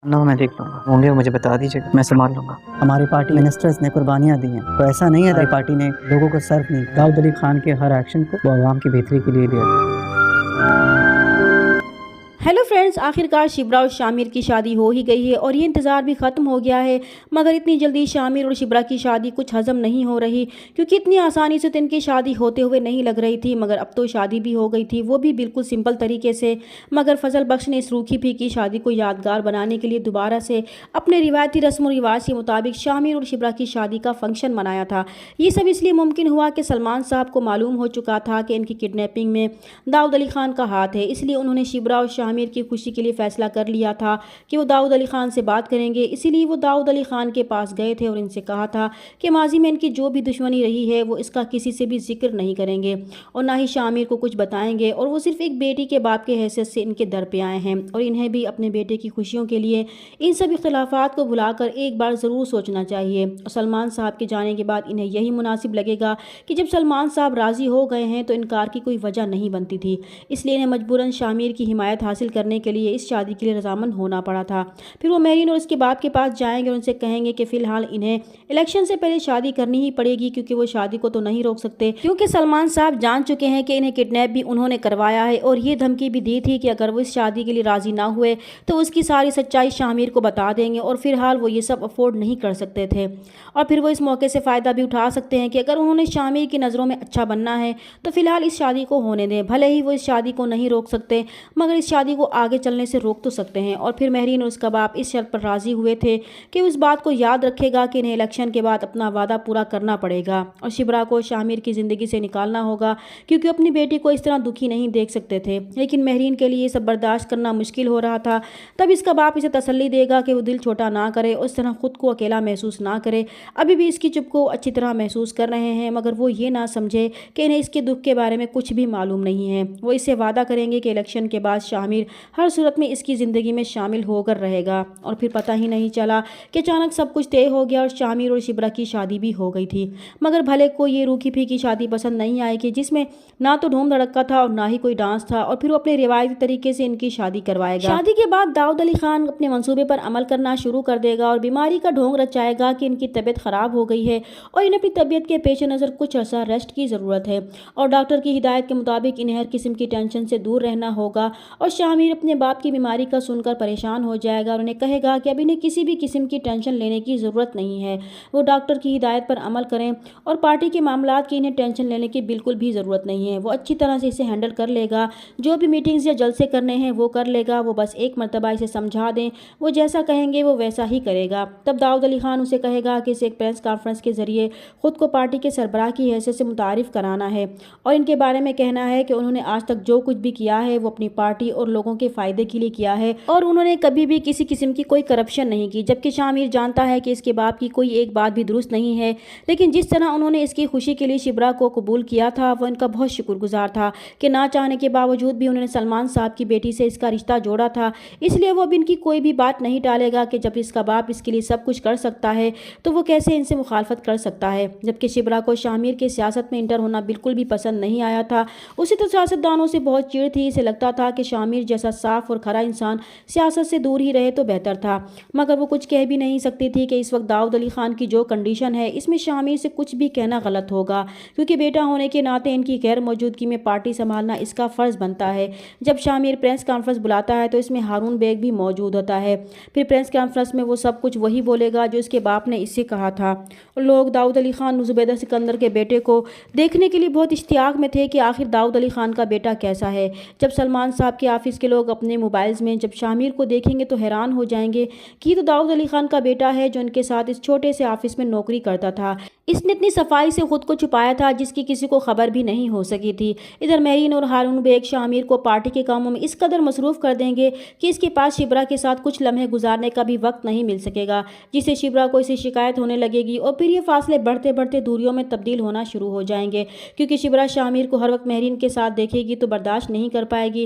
نہ میں دیکھ لوں گا، ہوں گے مجھے بتا دیجیے گا، میں سنبھال لوں گا۔ ہماری پارٹی منسٹرز نے قربانیاں دی ہیں، تو ایسا نہیں ہے ہماری پارٹی نے لوگوں کو صرف نہیں، داؤد علی خان کے ہر ایکشن کو وہ عوام کی بہتری کے لیے لیا۔ ہیلو فرینڈز، آخرکار شبرا اور شامر کی شادی ہو ہی گئی ہے اور یہ انتظار بھی ختم ہو گیا ہے، مگر اتنی جلدی شامر اور شبرا کی شادی کچھ ہضم نہیں ہو رہی، کیونکہ اتنی آسانی سے تو ان کی شادی ہوتے ہوئے نہیں لگ رہی تھی، مگر اب تو شادی بھی ہو گئی تھی، وہ بھی بالکل سمپل طریقے سے۔ مگر فضل بخش نے اس روکھی پھیکی شادی کو یادگار بنانے کے لیے دوبارہ سے اپنے روایتی رسم و رواج کے مطابق شامر اور شبرا کی شادی کا فنکشن منایا تھا۔ یہ سب اس لیے ممکن ہوا کہ سلمان صاحب کو معلوم ہو چکا تھا کہ ان کی کڈنیپنگ میں داؤد علی خان کا ہاتھ ہے، اس لیے انہوں نے شبرا اور شامر کی خوشی کے لیے فیصلہ کر لیا تھا کہ وہ داؤد علی خان سے بات کریں گے، اسی لیے وہ داؤد علی خان کے پاس گئے تھے اور ان سے کہا تھا کہ ماضی میں ان کی جو بھی دشمنی رہی ہے وہ اس کا کسی سے بھی ذکر نہیں کریں گے اور نہ ہی شامر کو کچھ بتائیں گے، اور وہ صرف ایک بیٹی کے باپ کے حیثیت سے ان کے در پہ آئے ہیں اور انہیں بھی اپنے بیٹے کی خوشیوں کے لیے ان سب اختلافات کو بھلا کر ایک بار ضرور سوچنا چاہیے۔ اور سلمان صاحب کے جانے کے بعد انہیں یہی مناسب لگے گا کہ جب سلمان صاحب راضی ہو گئے ہیں تو انکار کی کوئی وجہ نہیں بنتی تھی، اس لیے انہیں مجبوراً شامر کی حمایت حاصل کرنے کے لیے اس شادی کے لیے رضامند ہونا پڑا تھا۔ پھر وہ مہرین اور اس کے باپ کے پاس جائیں گے اور ان سے کہیں گے کہ فی الحال انہیں الیکشن سے پہلے شادی کرنی ہی پڑے گی، کیونکہ وہ شادی کو تو نہیں روک سکتے، کیونکہ سلمان صاحب جان چکے ہیں کہ انہیں کڈنیپ بھی انہوں نے کروایا ہے اور یہ دھمکی بھی دی تھی کہ اگر وہ اس شادی کے لیے راضی نہ ہوئے تو اس کی ساری سچائی شامر کو بتا دیں گے، اور فی الحال وہ یہ سب افورڈ نہیں کر سکتے تھے، اور پھر وہ اس موقع سے فائدہ بھی اٹھا سکتے ہیں کہ اگر انہوں نے شامر کی نظروں میں اچھا بننا ہے تو فی الحال اس شادی کو ہونے دیں، بھلے ہی وہ اس شادی کو نہیں روک سکتے مگر اس شادی کو آگے چلنے سے روک تو سکتے ہیں۔ اور پھر مہرین اور اس کا باپ اس شرط پر راضی ہوئے تھے کہ اس بات کو یاد رکھے گا کہ انہیں الیکشن کے بعد اپنا وعدہ پورا کرنا پڑے گا اور شبرا کو شامر کی زندگی سے نکالنا ہوگا، کیونکہ اپنی بیٹی کو اس طرح دکھی نہیں دیکھ سکتے تھے۔ لیکن مہرین کے لیے یہ سب برداشت کرنا مشکل ہو رہا تھا، تب اس کا باپ اسے تسلی دے گا کہ وہ دل چھوٹا نہ کرے اور اس طرح خود کو اکیلا محسوس نہ کرے، ابھی بھی اس کی چپ کو اچھی طرح محسوس کر رہے ہیں، مگر وہ یہ نہ سمجھے کہ انہیں اس کے دکھ کے بارے میں کچھ بھی معلوم نہیں ہے۔ وہ اس سے وعدہ کریں گے کہ الیکشن کے بعد شامر ہر صورت میں اس کی زندگی میں شامل ہو کر رہے گا، اور پھر پتہ ہی نہیں چلا کہ اچانک سب کچھ طے ہو گیا اور شامر اور شبرا کی شادی بھی ہو گئی تھی۔ مگر بھلے کو یہ روکھی پھیکی شادی پسند نہیں آئے گی، جس میں نہ تو دھوم دھڑکا تھا اور نہ ہی کوئی ڈانس تھا، اور پھر وہ اپنے روایتی طریقے سے ان کی شادی کروائے گا۔ شادی کے بعد داؤد علی خان اپنے منصوبے پر عمل کرنا شروع کر دے گا اور بیماری کا ڈھونگ رچائے گا کہ ان کی طبیعت خراب ہو گئی ہے اور انہیں اپنی طبیعت کے پیش نظر کچھ عرصہ ریسٹ کی ضرورت ہے، اور ڈاکٹر کی ہدایت کے مطابق انہیں ہر قسم کی ٹینشن سے دور رہنا ہوگا۔ اور شامر اپنے باپ کی بیماری کا سن کر پریشان ہو جائے گا اور انہیں کہے گا کہ اب انہیں کسی بھی قسم کی ٹینشن لینے کی ضرورت نہیں ہے، وہ ڈاکٹر کی ہدایت پر عمل کریں، اور پارٹی کے معاملات کی انہیں ٹینشن لینے کی بالکل بھی ضرورت نہیں ہے، وہ اچھی طرح سے اسے ہینڈل کر لے گا، جو بھی میٹنگز یا جلسے کرنے ہیں وہ کر لے گا، وہ بس ایک مرتبہ اسے سمجھا دیں، وہ جیسا کہیں گے وہ ویسا ہی کرے گا۔ تب داؤد علی خان اسے کہے گا کہ اسے ایک پریس کانفرنس کے ذریعے خود کو پارٹی کے سربراہ کی حیثیت سے متعارف کرانا ہے اور ان کے بارے میں کہنا ہے کہ انہوں نے آج تک جو کچھ بھی کیا ہے وہ اپنی پارٹی اور لوگوں کے فائدے کے لیے کیا ہے، اور انہوں نے کبھی بھی کسی قسم کی کوئی کرپشن نہیں کی، جبکہ شامر جانتا ہے کہ اس کے باپ کی کوئی ایک بات بھی درست نہیں ہے، لیکن جس طرح انہوں نے اس کی خوشی کے لیے شبرا کو قبول کیا تھا وہ ان کا بہت شکر گزار تھا کہ نہ چاہنے کے باوجود بھی انہوں نے سلمان صاحب کی بیٹی سے اس کا رشتہ جوڑا تھا، اس لیے وہ اب ان کی کوئی بھی بات نہیں ٹالے گا کہ جب اس کا باپ اس کے لیے سب کچھ کر سکتا ہے تو وہ کیسے ان سے مخالفت کر سکتا ہے۔ جبکہ شبرا کو شامر کے سیاست میں انٹر ہونا بالکل بھی پسند نہیں آیا تھا، اسے تو سیاست دانوں سے بہت چڑ تھی، اسے لگتا تھا کہ شامر جیسا صاف اور کھرا انسان سیاست سے دور ہی رہے تو بہتر تھا، مگر وہ کچھ کہہ بھی نہیں سکتی تھی کہ اس وقت داؤد علی خان کی جو کنڈیشن ہے اس میں شامر سے کچھ بھی کہنا غلط ہوگا، کیونکہ بیٹا ہونے کے ناطے ان کی غیر موجودگی میں پارٹی سنبھالنا اس کا فرض بنتا ہے۔ جب شامر پریس کانفرنس بلاتا ہے تو اس میں ہارون بیگ بھی موجود ہوتا ہے، پھر پریس کانفرنس میں وہ سب کچھ وہی بولے گا جو اس کے باپ نے اس سے کہا تھا، اور لوگ داؤد علی خان زبیدہ سکندر کے بیٹے کو دیکھنے کے لیے بہت اشتیاق میں تھے کہ آخر داؤد علی خان کا بیٹا کیسا ہے۔ جب سلمان صاحب کے آفس کے لوگ اپنے موبائلز میں جب شامر کو دیکھیں گے تو حیران ہو جائیں گے کہ یہ تو داؤد علی خان کا بیٹا ہے جو ان کے ساتھ اس چھوٹے سے آفس میں نوکری کرتا تھا، اس نے اتنی صفائی سے خود کو چھپایا تھا جس کی کسی کو خبر بھی نہیں ہو سکی تھی۔ ادھر مہرین اور ہارون بیگ شامر کو پارٹی کے کاموں میں اس قدر مصروف کر دیں گے کہ اس کے پاس شبرا کے ساتھ کچھ لمحے گزارنے کا بھی وقت نہیں مل سکے گا، جس سے شبرا کو اسے شکایت ہونے لگے گی اور پھر یہ فاصلے بڑھتے بڑھتے دوریوں میں تبدیل ہونا شروع ہو جائیں گے، کیونکہ شبرا شامر کو ہر وقت مہرین کے ساتھ دیکھے گی تو برداشت نہیں کر پائے گی۔